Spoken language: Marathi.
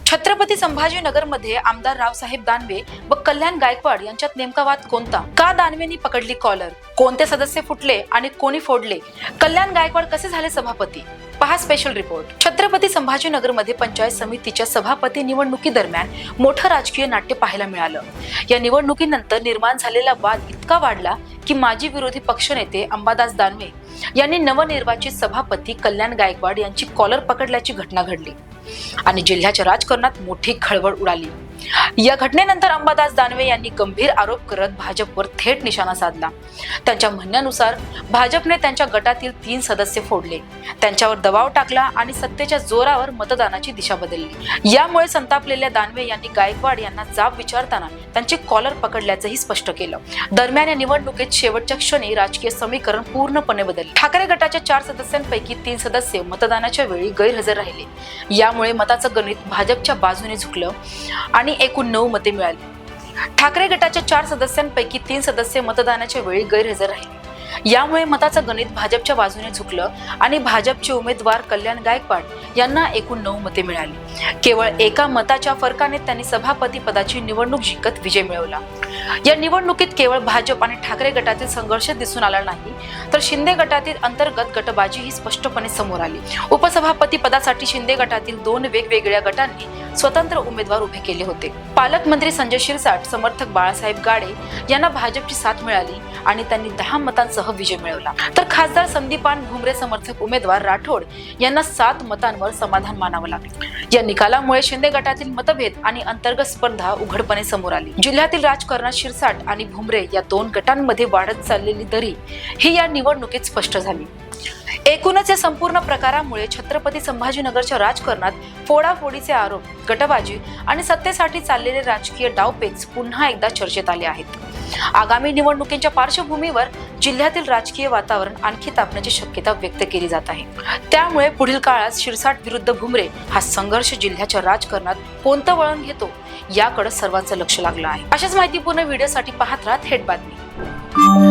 छत्रपती संभाजीनगरमध्ये आमदार रावसाहेब दानवे व कल्याण गायकवाड यांच्यात नेमका वाद कोणता? का दानवेंनी पकडली कॉलर? कोणते सदस्य फुटले आणि कोणी फोडले? कल्याण गायकवाड कसे झाले सभापती? पहा स्पेशल रिपोर्ट। छत्रपती संभाजीनगरमध्ये पंचायत समितीच्या सभापती निवडणुकीदरम्यान मोठं राजकीय नाट्य पाहायला मिळालं। या निवडणुकीनंतर निर्माण झालेला वाद इतका वाढला की माजी विरोधी पक्षनेते अंबादास दानवे यांनी नवनिर्वाचित सभापती कल्याण गायकवाड यांची कॉलर पकडल्याची घटना घडली आणि जिल्ह्याच्या राजकारणात मोठी खळबळ उडाली। या घटनेनंतर अंबादास दानवे यांनी गंभीर आरोप करत भाजपवर थेट निशाणा साधला। त्यांच्या म्हणण्यानुसार भाजपने त्यांच्या गटातील 3 सदस्य फोडले, त्यांच्यावर दबाव टाकला आणि सत्तेच्या जोरावर मतदानाची दिशा बदलली। यामुळे संतापलेल्या दानवे यांनी गायकवाड यांना जाब विचारताना त्यांची कॉलर पकडल्याचंही स्पष्ट केलं। दरम्यान या निवडणुकीत शेवटच्या क्षणी राजकीय समीकरण पूर्णपणे बदलले। ठाकरे गटाच्या 4 सदस्यांपैकी 3 सदस्य मतदानाच्या वेळी गैरहजर राहिले। यामुळे मताचं गणित भाजपच्या बाजूने झुकलं आणि एकूण 9 मते मिळाली। ठाकरे गटाच्या 4 सदस्यांपैकी 3 सदस्य मतदानाच्या वेळी गैरहजर राहिले। यामुळे मताचं गणित भाजपच्या बाजूने झुकलं आणि भाजपचे उमेदवार कल्याण गायकवाड यांना एकूण 9 मते मिळाली। केवळ एका मताच्या फरकाने त्यांनी सभापती पदाची निवडणूक जिंकत विजय मिळवला। या निवडणुकीत केवळ भाजप आणि ठाकरे गटातील संघर्ष दिसून आला नाही, तर शिंदे गटातील अंतर्गत गटबाजी ही स्पष्टपणे समोर आली। उपसभापती पदासाठी शिंदे गटातील 2 वेगवेगळ्या गटांनी स्वतंत्र उमेदवार उभे केले होते। पालकमंत्री संजय शिरसाट, समर्थक बाळासाहेब गाडे यांना भाजपची साथ मिळाली आणि त्यांनी 10 मतांसह विजय मिळवला, तर खासदार संदीपान भुमरे समर्थक उमेदवार राठोड यांना 7 मतांवर समाधान मानावं लागलं। या निकालामुळे शिंदे गटातील मतभेद आणि अंतर्गत स्पर्धा उघडपणे समोर आली। जिल्ह्यातील राजकारणात शिरसाट आणि भुमरे या 2 गटांमध्ये वाढत चाललेली दरी ही या निवडणुकीत स्पष्ट झाली। एकूणच या संपूर्ण प्रकारामुळे छत्रपती संभाजीनगरच्या राजकारणात फोडाफोडीचे आरोप, गटबाजी आणि सत्तेसाठी चाललेले राजकीय डावपेच पुन्हा एकदा चर्चेत आले आहेत। आगामी निवडणुकीच्या पार्श्वभूमीवर जिल्ह्यातील राजकीय वातावरण आणखी तापण्याची शक्यता व्यक्त केली जात आहे। त्यामुळे पुढील काळात शिरसाट विरुद्ध भुमरे हा संघर्ष जिल्ह्याच्या राजकारणात कोणतं वळण घेतो याकडे सर्वांचं लक्ष लागलं आहे। अशाच माहितीपूर्ण व्हिडिओसाठी पाहत राहा थेट बातमी।